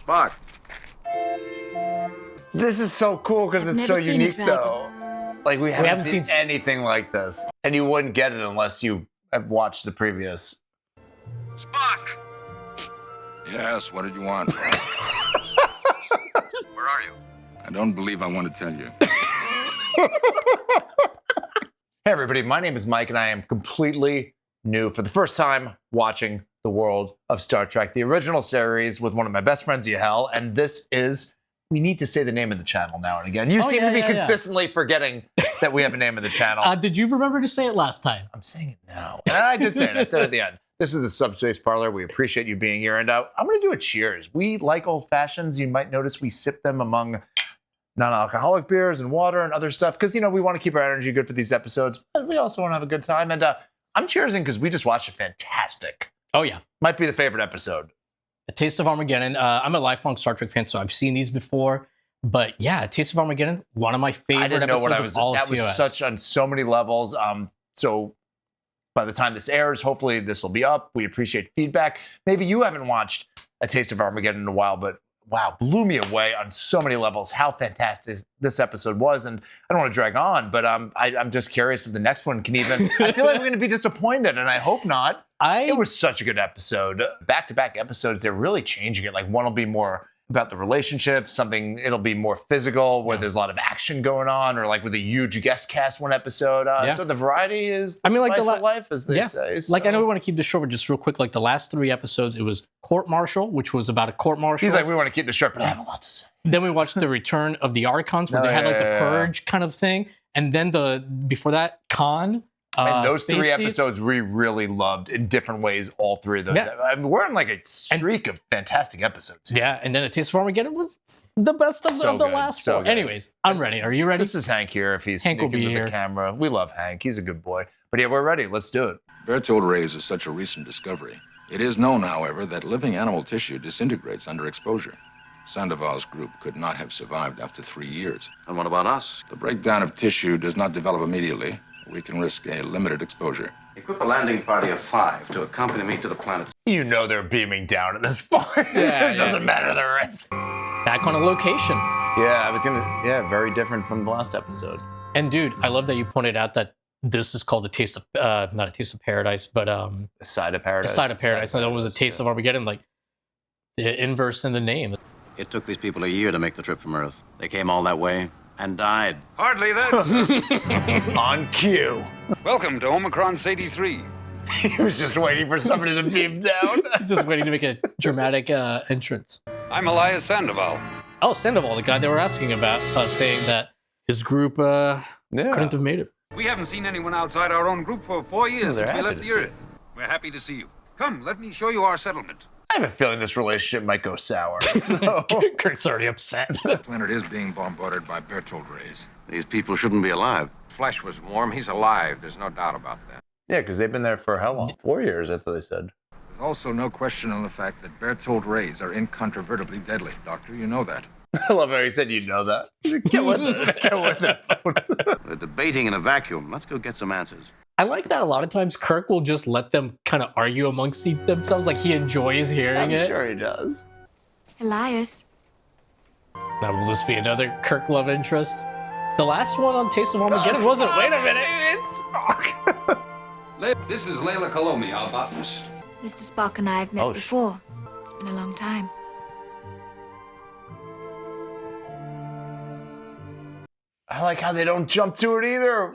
Spock. This is so cool because it's so unique, though. Like, we haven't seen anything like this. And you wouldn't get it unless you have watched the previous. Spock! Yes, what did you want? Where are you? I don't believe I want to tell you. Hey, everybody. My name is Mike, and I am completely new for the first time watching the world of Star Trek, the original series, with one of my best friends, Yahel. And this is... We need to say the name of the channel now and again. You seem to be consistently forgetting that we have a name of the channel. Did you remember to say it last time? I'm saying it now. And I did say it. I said it at the end. This is the Subspace Parlor. We appreciate you being here. And I'm going to do a cheers. We like old fashions. You might notice we sip them among non-alcoholic beers and water and other stuff because, you know, we want to keep our energy good for these episodes, but we also want to have a good time. And I'm cheersing because we just watched a fantastic. Oh, yeah. Might be the favorite episode. A Taste of Armageddon. I'm a lifelong Star Trek fan, so I've seen these before. But yeah, A Taste of Armageddon, one of my favorite episodes of all of TOS. That was such on so many levels. So by the time this airs, hopefully this will be up. We appreciate feedback. Maybe you haven't watched A Taste of Armageddon in a while, but wow, blew me away on so many levels how fantastic this episode was. And I don't want to drag on, but I'm just curious if the next one can even... I feel like we're going to be disappointed, and I hope not. It was such a good episode. Back-to-back episodes, they're really changing it. Like, one will be more about the relationship, it'll be more physical, where there's a lot of action going on, or like with a huge guest cast one episode. So the variety is the spice of life, as they say. So. Like, I know we want to keep this short, but just real quick, like the last 3 episodes, it was Court Martial, which was about a court martial. He's like, we want to keep this short, but I have a lot to say. Then we watched The Return of the Archons, where they had like the Purge kind of thing. And then before that, Khan. And those 3 episodes we really loved in different ways, all 3 of those. Yeah. I mean, we're in like a streak of fantastic episodes. Yeah, and then A Taste of Armageddon was the best of the last 4. Anyways, I'm ready. Are you ready? This is Hank here, if he's Hank sneaking with the camera. We love Hank. He's a good boy. But yeah, we're ready. Let's do it. Berthold rays is such a recent discovery. It is known, however, that living animal tissue disintegrates under exposure. Sandoval's group could not have survived after 3 years. And what about us? The breakdown of tissue does not develop immediately. We can risk a limited exposure. Equip a landing party of 5 to accompany me to the planet. You know they're beaming down at this point. It doesn't matter the rest. Back on a location. Very different from the last episode. And dude, I love that you pointed out that this is called A Taste of, not A Taste of Paradise, but A Side of Paradise. A Side of Paradise. And that was A Taste of Armageddon, like the inverse in the name. It took these people a year to make the trip from Earth. They came all that way and died. Hardly that. On cue. Welcome to Omicron's 83. He was just waiting for somebody to beam down. Just waiting to make a dramatic entrance. I'm Elias Sandoval. Oh, Sandoval, the guy they were asking about, saying that his group couldn't have made it. We haven't seen anyone outside our own group for 4 years since we left the Earth. it. We're happy to see you. Come, let me show you our settlement. I have a feeling this relationship might go sour. So. Kurt's already upset. The planet is being bombarded by Berthold rays. These people shouldn't be alive. Flesh was warm. He's alive. There's no doubt about that. Yeah, because they've been there for how long? 4 years, I thought they said. There's also no question on the fact that Berthold rays are incontrovertibly deadly. Doctor, you know that. I love how he said you know that. Get with it. Get with it. They're debating in a vacuum. Let's go get some answers. I like that a lot of times Kirk will just let them kind of argue amongst themselves, like he enjoys hearing it. I'm sure he does. Elias. Now, will this be another Kirk love interest? The last one on Taste of Armageddon wasn't. Wait a minute. It's Spock. This is Layla Kalomi, our botanist. Mr. Spock and I have met before. It's been a long time. I like how they don't jump to it either.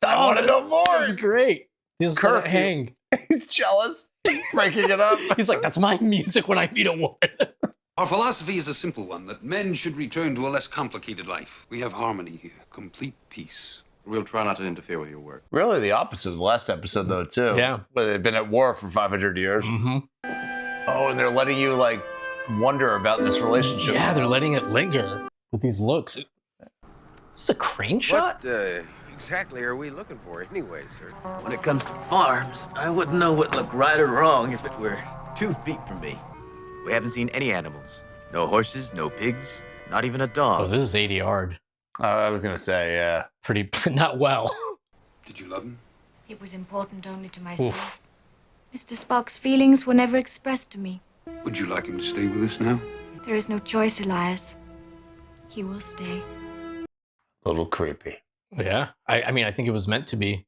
I want to know more. It's great. He's Kirk hang. He's jealous. Breaking it up. He's like, that's my music when I meet a woman. Our philosophy is a simple one, that men should return to a less complicated life. We have harmony here, complete peace. We'll try not to interfere with your work. Really the opposite of the last episode, though, too. Yeah. Where they've been at war for 500 years. Mm-hmm. Oh, and they're letting you, like, wonder about this relationship. Yeah, they're letting it linger with these looks. Is this a crane shot? What exactly are we looking for anyway, sir? When it comes to farms, I wouldn't know what looked right or wrong if it were 2 feet from me. We haven't seen any animals. No horses, no pigs, not even a dog. Oh, this is ADR'd. I was going to say, yeah. Pretty, not well. Did you love him? It was important only to myself. Mr. Spock's feelings were never expressed to me. Would you like him to stay with us now? There is no choice, Elias. He will stay. A little creepy. Yeah. I mean, I think it was meant to be.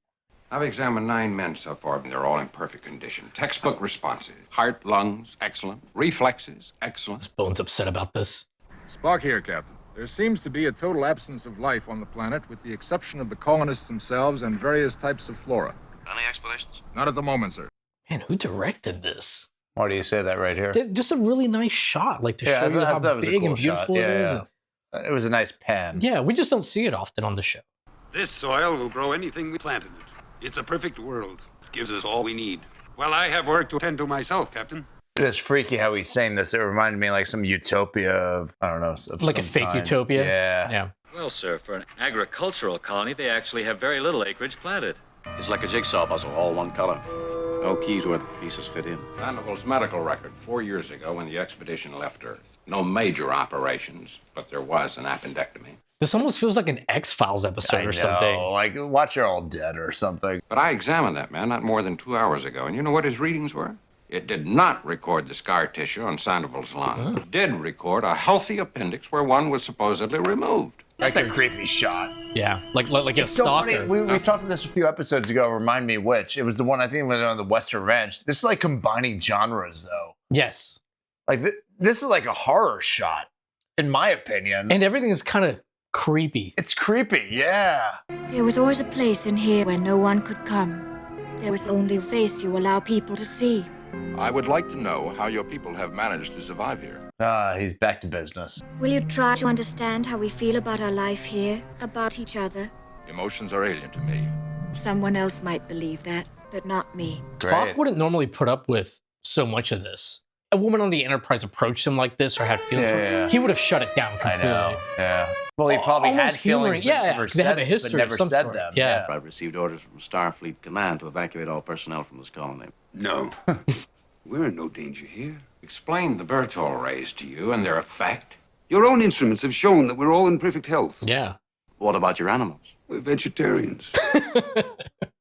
I've examined 9 men so far, and they're all in perfect condition. Textbook responses. Heart, lungs, excellent. Reflexes, excellent. Bones upset about this. Spock here, Captain. There seems to be a total absence of life on the planet, with the exception of the colonists themselves and various types of flora. Any explanations? Not at the moment, sir. Man, who directed this? Why do you say that right here? Just a really nice shot, like to show you how big and beautiful it is. It was a nice pan. Yeah, we just don't see it often on the show. This soil will grow anything we plant in it. It's a perfect world. It gives us all we need. Well, I have work to attend to myself, Captain. It is freaky how he's saying this. It reminded me like some utopia of, I don't know. Of like a fake kind. utopia? Yeah. Yeah. Well, sir, for an agricultural colony, they actually have very little acreage planted. It's like a jigsaw puzzle, all one color. No keys where the pieces fit in. Sandoval's medical record 4 years ago when the expedition left Earth. No major operations, but there was an appendectomy. This almost feels like an X-Files episode or something. Like Watch You're All Dead or something. But I examined that man not more than 2 hours ago, and you know what his readings were? It did not record the scar tissue on Sandoval's lung. It did record a healthy appendix where one was supposedly removed. That's a creepy shot. Yeah, like a It's so stalker. funny. We talked about this a few episodes ago. Remind me which. It was the one I think was on the Western Ranch. This is like combining genres, though. Yes. Like this is like a horror shot, in my opinion. And everything is kind of creepy. It's creepy, yeah. There was always a place in here where no one could come. There was only a face you allow people to see. I would like to know how your people have managed to survive here. He's back to business. Will you try to understand how we feel about our life here, about each other? Emotions are alien to me. Someone else might believe that, but not me. Spock wouldn't normally put up with so much of this. A woman on the Enterprise approached him like this or had feelings for him, he would have shut it down completely. I know, yeah. Well, he probably had feelings, but never they have a said, history but never of some said sort. them. Yeah. I've received orders from Starfleet Command to evacuate all personnel from this colony. No. We're in no danger here. Explained the Bertol rays to you and their effect. Your own instruments have shown that we're all in perfect health. Yeah. What about your animals? We're vegetarians.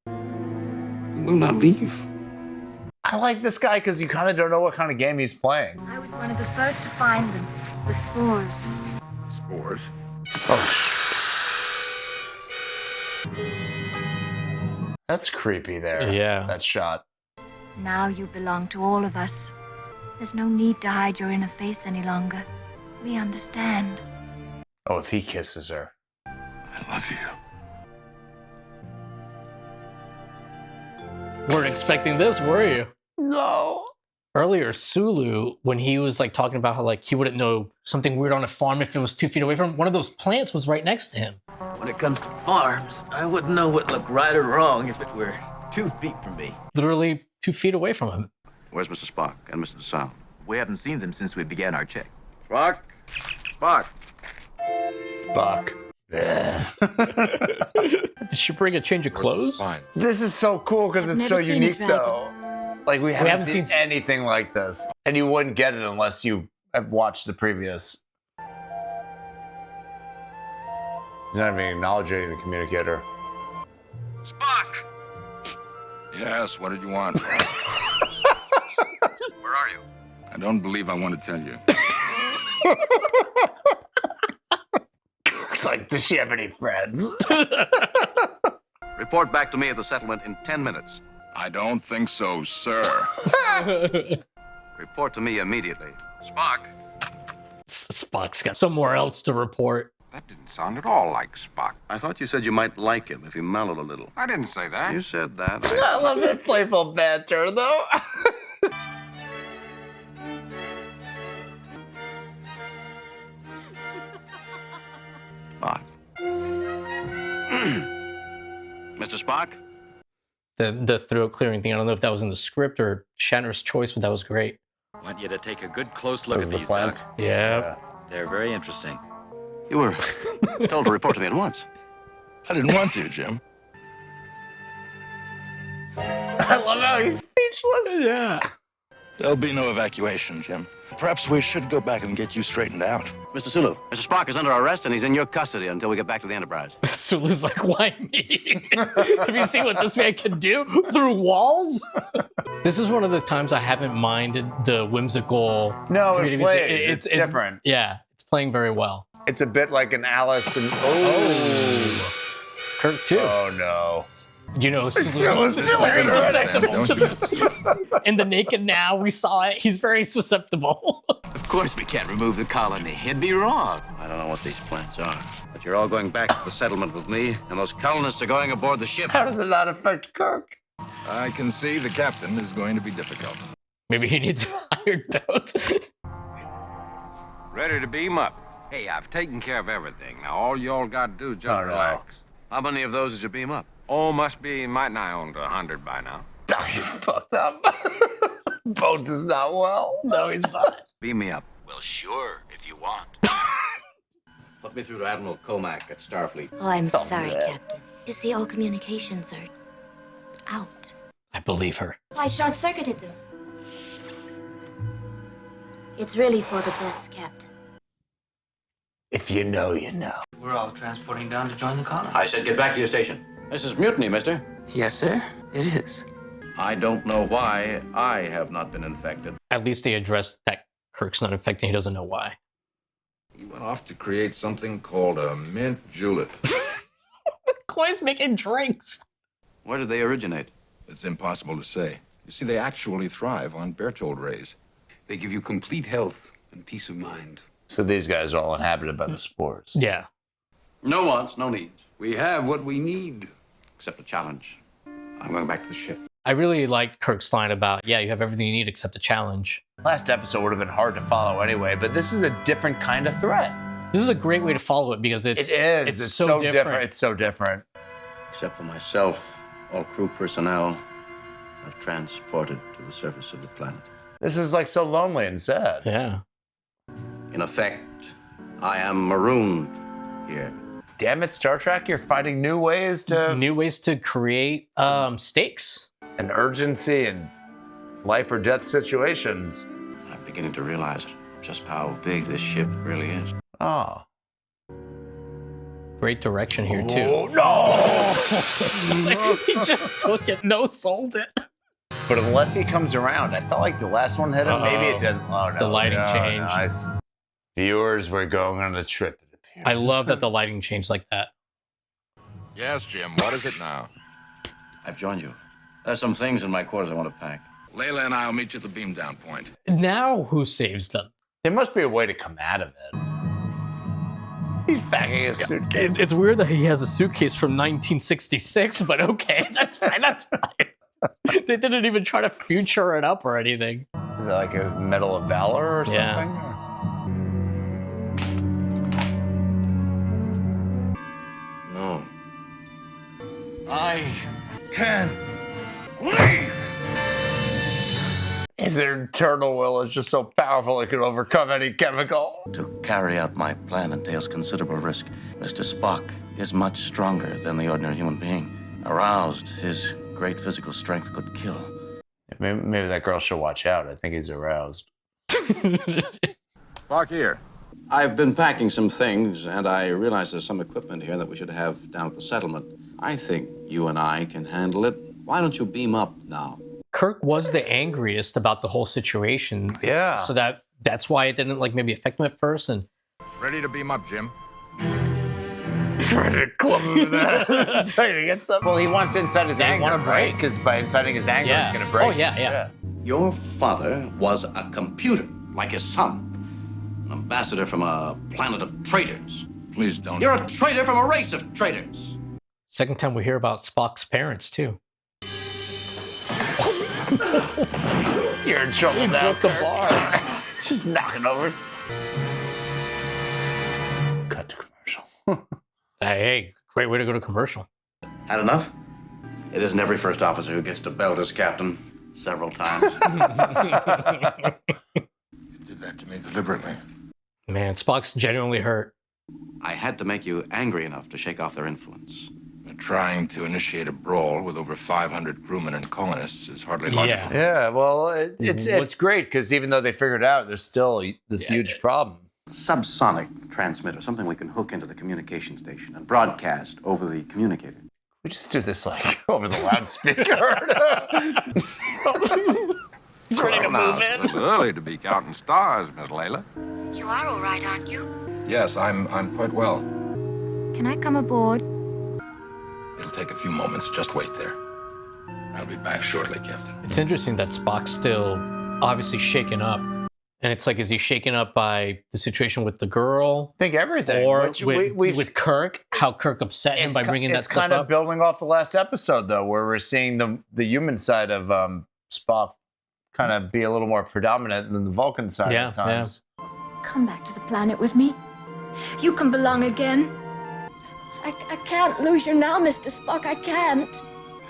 We will not leave. I like this guy because you kind of don't know what kind of game he's playing. I was one of the first to find them, the spores. Spores? That's creepy there. Yeah. That shot. Now you belong to all of us. There's no need to hide your inner face any longer. We understand. Oh, if he kisses her. I love you. Weren't expecting this, were you? No. Earlier, Sulu, when he was like talking about how like he wouldn't know something weird on a farm if it was 2 feet away from him, one of those plants was right next to him. When it comes to farms, I wouldn't know what looked right or wrong if it were 2 feet from me. Literally 2 feet away from him. Where's Mr. Spock and Mr. DeSalle? We haven't seen them since we began our check. Spock? Spock. Spock. Did she bring a change of clothes? Fine. This is so cool because I've it's so never seen a unique, dragon. though. Like, we haven't seen seen- anything like this. And you wouldn't get it unless you have watched the previous. He's not even acknowledging the communicator. Spock! Yes, what did you want? Where are you? I don't believe I want to tell you. It's like, does she have any friends? Report back to me at the settlement in 10 minutes. I don't think so, sir. Report to me immediately. Spock? Spock's got somewhere else to report. That didn't sound at all like Spock. I thought you said you might like him if he mellowed a little. I didn't say that. You said that. I love that playful banter, though. Spock. Mr. Spock? The throat clearing thing. I don't know if that was in the script or Shatner's choice, but that was great. Want you to take a good close look Those at are the these, plants. Doc. Yeah. They're very interesting. You were told to report to me at once. I didn't want to, Jim. I love how he's speechless. Yeah. There'll be no evacuation, Jim. Perhaps we should go back and get you straightened out. Mr. Sulu, Mr. Spock is under arrest and he's in your custody until we get back to the Enterprise. Sulu's like, why me? Have you seen what this man can do through walls? This is one of the times I haven't minded the whimsical. No, it's different. Yeah, it's playing very well. It's a bit like an Alice and Kirk too. Oh no. You know, Sulu's very susceptible to this. In The Naked Now, we saw it. He's very susceptible. Of course we can't remove the colony. It'd be wrong. I don't know what these plans are, but you're all going back to the settlement with me, and those colonists are going aboard the ship. How does it not affect Kirk? I can see the captain is going to be difficult. Maybe he needs to hire TOS. Ready to beam up. Hey, I've taken care of everything. Now all y'all got to do is just relax. How many of those did you beam up? Oh, must be might nigh on to 100 by now. He's fucked up. Both is not well. No, he's not. Beam me up. Well, sure, if you want. Put me through to Admiral Comac at Starfleet. Oh, I'm sorry, Captain. You see, all communications are out. I believe her. I short-circuited them. It's really for the best, Captain. If you know, you know. We're all transporting down to join the colony. I said get back to your station. This is mutiny, mister. Yes, sir. It is. I don't know why I have not been infected. At least they addressed that Kirk's not infected. He doesn't know why. He went off to create something called a mint julep. Coy's making drinks. Where did they originate? It's impossible to say. You see, they actually thrive on Berthold rays. They give you complete health and peace of mind. So these guys are all inhabited by the spores. Yeah. No wants, no needs. We have what we need. Except a challenge. I'm going back to the ship. I really liked Kirk's line about, yeah, you have everything you need except a challenge. Last episode would have been hard to follow anyway, but this is a different kind of threat. This is a great way to follow it because it's so different. It's so different. Except for myself, all crew personnel have transported to the surface of the planet. This is like so lonely and sad. Yeah. In effect, I am marooned here. Damn it, Star Trek, you're finding new ways to create stakes and urgency in life or death situations. I'm beginning to realize just how big this ship really is. Oh. Great direction here, too. Oh, no! He just took it, sold it. But unless he comes around, I felt like the last one hit him. Maybe it didn't. Oh, no. The lighting changed. Nice. Viewers, we're going on a trip. I love that the lighting changed like that. Yes, Jim. What is it now? I've joined you. There's some things in my quarters I want to pack. Layla and I'll meet you at the beam down point. Now who saves them? There must be a way to come out of it. He's packing a suitcase. It's weird that he has a suitcase from 1966, but okay, that's fine. That's fine. They didn't even try to future it up or anything. Is that like a Medal of Valor or something? Yeah. No. I can leave. His internal will is just so powerful it can overcome any chemical. To carry out my plan entails considerable risk. Mr. Spock is much stronger than the ordinary human being. Aroused, his great physical strength could kill. Maybe that girl should watch out. I think he's aroused. Spock here. I've been packing some things, and I realize there's some equipment here that we should have down at the settlement. I think you and I can handle it. Why don't you beam up now? Kirk was the angriest about the whole situation. Yeah. So that's why it didn't maybe affect him at first. And Ready to beam up, Jim. Trying to club him to that. Trying to get something. Well, he wants to incite his anger. Want to break because by inciting his anger, Yeah. he's going to break. Oh yeah. Your father was a computer, like his son. An ambassador from a planet of traitors. Please don't. You're a traitor from a race of traitors. Second time we hear about Spock's parents too. You're in trouble He now. broke the Kirk. bar. Just knocking over. Cut to commercial. Hey, great way to go to commercial. Had enough? It isn't every first officer who gets to belt his captain several times. You did that to me deliberately. Man, Spock's genuinely hurt. I had to make you angry enough to shake off their influence. I trying to initiate a brawl with over 500 crewmen and colonists is hardly logical. Yeah, well, it's great because even though they figured it out, there's still this huge problem. Subsonic transmitter, something we can hook into the communication station and broadcast over the communicator. We just do this like over the loudspeaker. He's ready to move in. It's a little early to be counting stars, Miss Layla. You are all right, aren't you? Yes, I'm quite well. Can I come aboard? It'll take a few moments. Just wait there. I'll be back shortly, Captain. It's interesting that Spock's still obviously shaken up. And it's like, is he shaken up by the situation with the girl? I think everything. Or with Kirk, how Kirk upset him by bringing that stuff up? It's kind of building off the last episode, though, where we're seeing the human side of Spock kind of be a little more predominant than the Vulcan side at times. Yeah. Come back to the planet with me. You can belong again. I can't lose you now, Mr. Spock. I can't.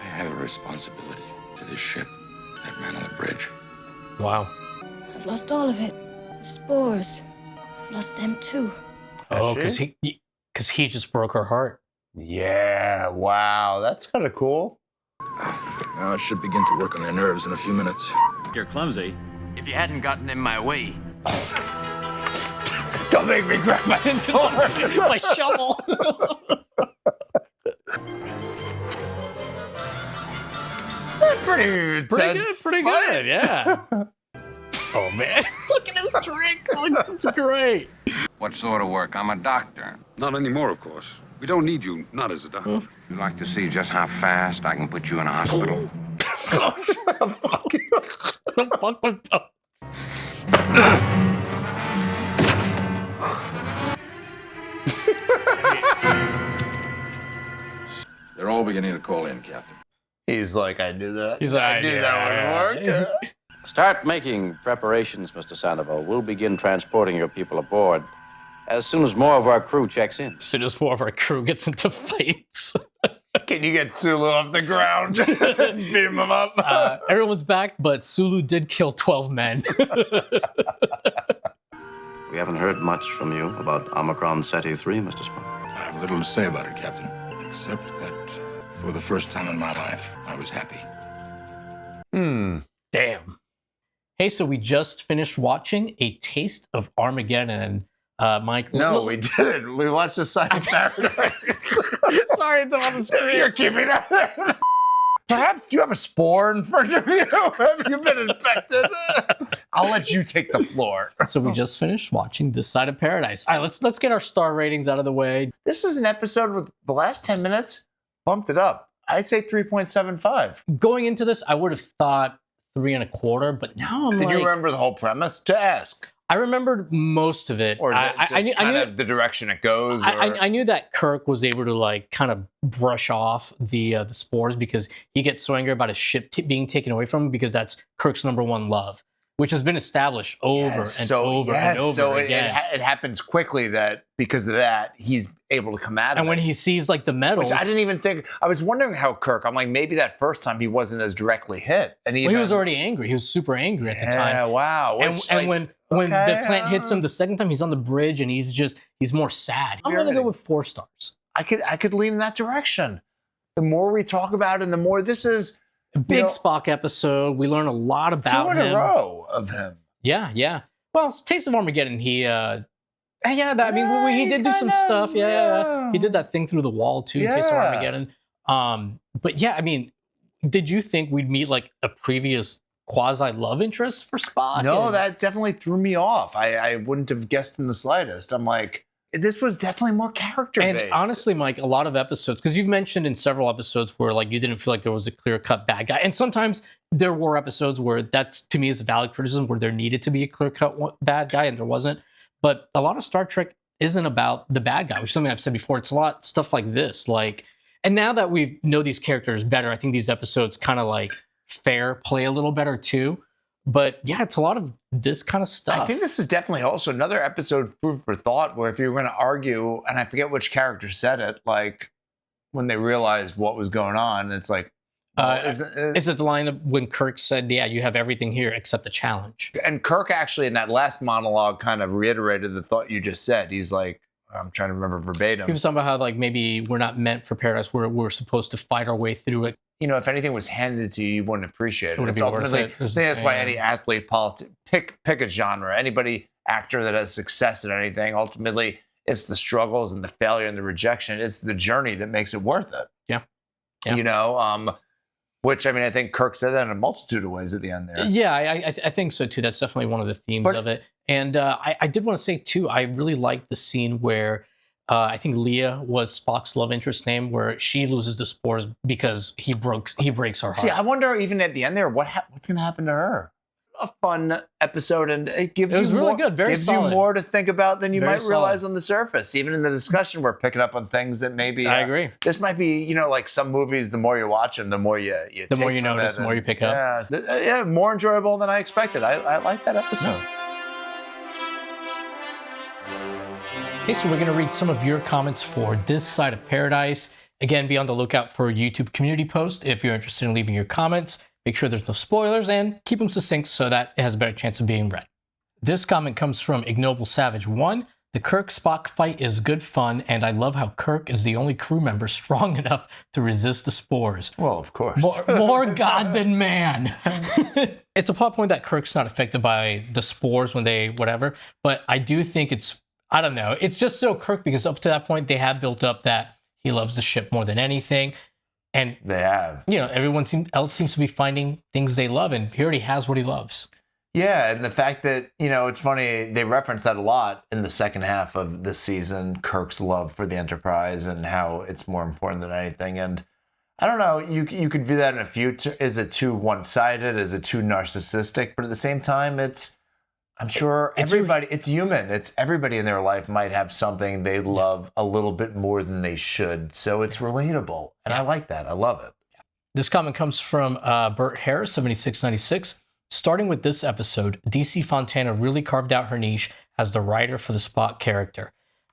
I have a responsibility to this ship, that man on the bridge. Wow. I've lost all of it. The spores. I've lost them too. Oh, because he just broke her heart. Yeah, wow. That's kind of cool. Now it should begin to work on their nerves in a few minutes. You're clumsy. If you hadn't gotten in my way. Don't make me grab my sword. My shovel. Pretty good, yeah. Oh, man. Look at his drink. It's great. What sort of work? I'm a doctor. Not anymore, of course. We don't need you, not as a doctor. You'd like to see just how fast I can put you in a hospital? They're all beginning to call in, Captain. He's like, I knew that. He's like, I knew that would work. Start making preparations, Mr. Sandoval. We'll begin transporting your people aboard as soon as more of our crew checks in. As soon as more of our crew gets into fights. Can you get Sulu off the ground? Beat him up. Everyone's back, but Sulu did kill 12 men. We haven't heard much from you about Omicron Ceti 3, Mr. Spock. I have little to say about it, Captain, except that for the first time in my life, I was happy. Damn. Hey, so we just finished watching A Taste of Armageddon. Mike? No, we didn't. We watched The Side of Paradise. Sorry, it's on the screen. You're keeping that there. Perhaps do you have a spore in front of you? Have you been infected? I'll let you take the floor. So we just finished watching This Side of Paradise. All right, let's get our star ratings out of the way. This is an episode with the last 10 minutes bumped it up. I'd say 3.75. Going into this, I would have thought 3.25, but now Did you remember the whole premise? To ask. I remembered most of it. Or I knew the direction it goes. I knew that Kirk was able to like kind of brush off the spores because he gets so angry about his ship being taken away from him because that's Kirk's number one love, which has been established over and over again. It happens quickly that because of that, he's able to come at him. And when he sees like the medals. Which I didn't even think, I was wondering how Kirk, I'm like, maybe that first time he wasn't as directly hit. And he was already angry. He was super angry at the time. Yeah, wow. And when the plant hits him the second time, he's on the bridge and he's more sad. I'm going to go with 4 stars. I could lean in that direction. The more we talk about it and the more this is, a big Spock episode. We learn a lot about him. 2 in a row of him. Yeah. Well, Taste of Armageddon, he did do some stuff. Yeah. He did that thing through the wall too, Taste of Armageddon. But yeah, I mean, did you think we'd meet like a previous quasi-love interest for Spock? No, that definitely threw me off. I wouldn't have guessed in the slightest. I'm like, this was definitely more character-based. And honestly, Mike, a lot of episodes, because you've mentioned in several episodes where like you didn't feel like there was a clear-cut bad guy. And sometimes there were episodes where that's, to me, is a valid criticism where there needed to be a clear-cut bad guy and there wasn't. But a lot of Star Trek isn't about the bad guy, which is something I've said before. It's a lot of stuff like this. And now that we know these characters better, I think these episodes kind of like fair play a little better too. But yeah, it's a lot of this kind of stuff. I think this is definitely also another episode of food for thought where if you were going to argue, and I forget which character said it, like when they realized what was going on, it's like, is it the line of when Kirk said, yeah, you have everything here except the challenge? And Kirk actually in that last monologue kind of reiterated the thought you just said. He's like, I'm trying to remember verbatim. He was talking about how like maybe we're not meant for paradise. We're supposed to fight our way through it. You know, if anything was handed to you, you wouldn't appreciate it. It wouldn't It's be worth ultimately- it. It's I think that's why insane. any athlete, pick a genre. Anybody actor that has success at anything, ultimately, it's the struggles and the failure and the rejection. It's the journey that makes it worth it. Yeah. You know, which I mean, I think Kirk said that in a multitude of ways at the end there. Yeah, I think so too. That's definitely one of the themes of it. And I did want to say too, I really liked the scene where I think Leah was Spock's love interest name, where she loses the spores because he breaks her heart. See, I wonder even at the end there, what's going to happen to her? A fun episode, and it gives was you really more, good, very gives solid. you more to think about than you Very might realize solid. on the surface. Even in the discussion, we're picking up on things that maybe I agree. This might be, you know, like some movies. The more you watch them, the more you The more take you from notice, it, the more you pick up. Yeah, more enjoyable than I expected. I like that episode. Okay, so we're going to read some of your comments for This Side of Paradise. Again, be on the lookout for a YouTube community post if you're interested in leaving your comments. Make sure there's no spoilers and keep them succinct so that it has a better chance of being read. This comment comes from Ignoble Savage 1. The Kirk-Spock fight is good fun, and I love how Kirk is the only crew member strong enough to resist the spores. Well, of course. More God than man. It's a plot point that Kirk's not affected by the spores when they whatever, but I do think I don't know. It's just so Kirk because up to that point they have built up that he loves the ship more than anything. And they have. You know, everyone else seems to be finding things they love, and he already has what he loves. Yeah, and the fact that, you know, it's funny, they reference that a lot in the second half of this season, Kirk's love for the Enterprise and how it's more important than anything. And I don't know, you could view that in a few, is it too one-sided? Is it too narcissistic? But at the same time, I'm sure it's human. It's everybody in their life might have something they love a little bit more than they should. So it's relatable. And I like that. I love it. This comment comes from Bert Harris, 7696. Starting with this episode, DC Fontana really carved out her niche as the writer for the Spock character.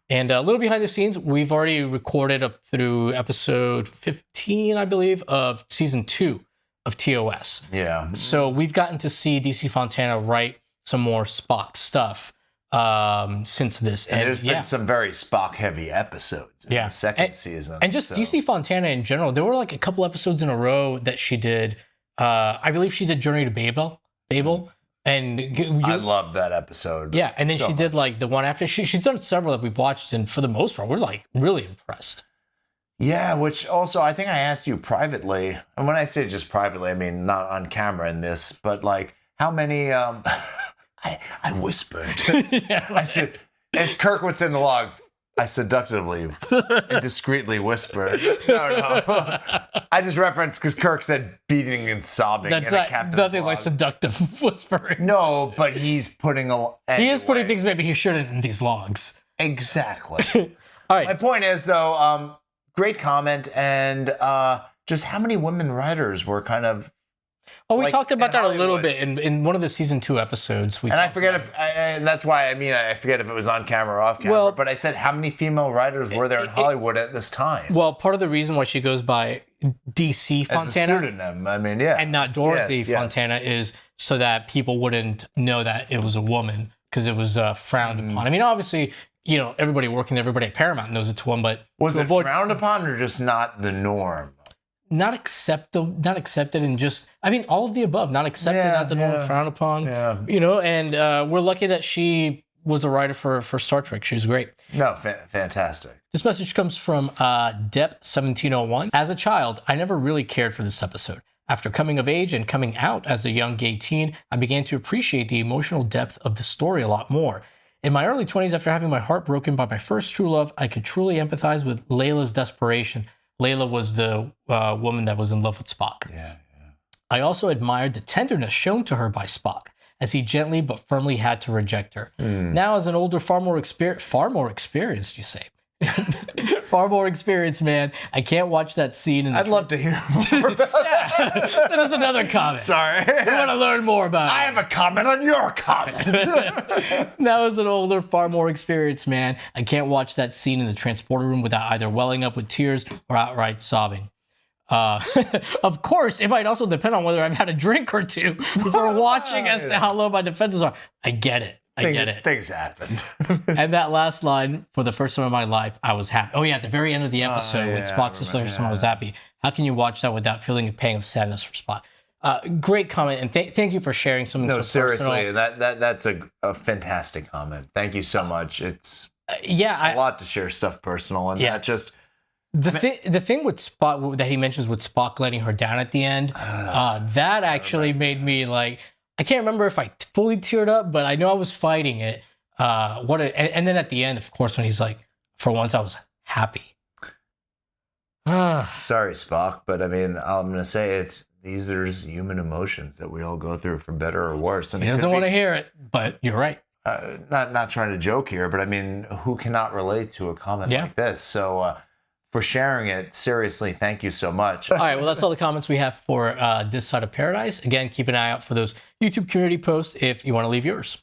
And a little behind the scenes, we've already recorded up through episode 15, I believe, of season 2 of TOS. Yeah. So we've gotten to see DC Fontana write some more Spock stuff since this. And there's been some very Spock-heavy episodes in the second season. And just DC Fontana in general, there were like a couple episodes in a row that she did. I believe she did Journey to Babel. And I love that episode. Yeah, and then she did like the one after. She's done several that we've watched, and for the most part, we're like really impressed. Yeah, which also I think I asked you privately, and when I say just privately, I mean not on camera in this, but like how many I whispered. I said, it's Kirkwood's in the log. I seductively and discreetly whispered. No. I just referenced because Kirk said beating and sobbing. That's in a not, captain's nothing log. like seductive whispering. No, but he's putting He is putting things maybe he shouldn't in these logs. Exactly. All right. My point is, though, great comment, and just how many women writers were kind of. Oh, we like, talked about that Hollywood. a little bit in one of the season 2 episodes. And I forget and that's why I forget if it was on camera or off camera. Well, but I said, how many female writers were there in Hollywood at this time? Well, part of the reason why she goes by DC Fontana As a pseudonym, I mean, yeah, and not Dorothy Yes. Fontana is so that people wouldn't know that it was a woman because it was frowned upon. I mean, obviously, you know, everybody working there, everybody at Paramount knows it's a woman, but was it frowned upon or just not the norm? Not accepted, and just, I mean, all of the above. Not accepted, not the norm, frowned upon. Yeah. You know, and we're lucky that she was a writer for Star Trek. She was great. No, fantastic. This message comes from Dep1701. As a child, I never really cared for this episode. After coming of age and coming out as a young gay teen, I began to appreciate the emotional depth of the story a lot more. In my early 20s, after having my heart broken by my first true love, I could truly empathize with Layla's desperation. Layla was the woman that was in love with Spock. Yeah. I also admired the tenderness shown to her by Spock, as he gently but firmly had to reject her. Now, as an older, far more experienced, you say? Far more experienced man, I can't watch that scene. I'd love to hear more about that. That is another comment. Sorry. We want to learn more about it. I have a comment on your comment. Now, as an older, far more experienced man, I can't watch that scene in the transporter room without either welling up with tears or outright sobbing. Of course, it might also depend on whether I've had a drink or two before watching as to how low my defenses are. I get it. I get it. Things happen. And that last line, for the first time in my life, I was happy. Oh, yeah, at the very end of the episode, when Spock says, for the first time I was happy. How can you watch that without feeling a pang of sadness for Spock? Great comment, and thank you for sharing something so seriously, personal. that's a fantastic comment. Thank you so much. It's a lot to share stuff personal, and that just... The thing with Spock that he mentions with Spock letting her down at the end, that actually made me like... I can't remember if I fully teared up, but I know I was fighting it. And then at the end, of course, when he's like, for once I was happy. Sorry, Spock, but I mean, I'm going to say these are human emotions that we all go through for better or worse. And he doesn't want to hear it, but you're right. Not trying to joke here, but I mean, who cannot relate to a comment like this? So for sharing it, seriously, thank you so much. All right, well, that's all the comments we have for This Side of Paradise. Again, keep an eye out for those YouTube community posts if you want to leave yours.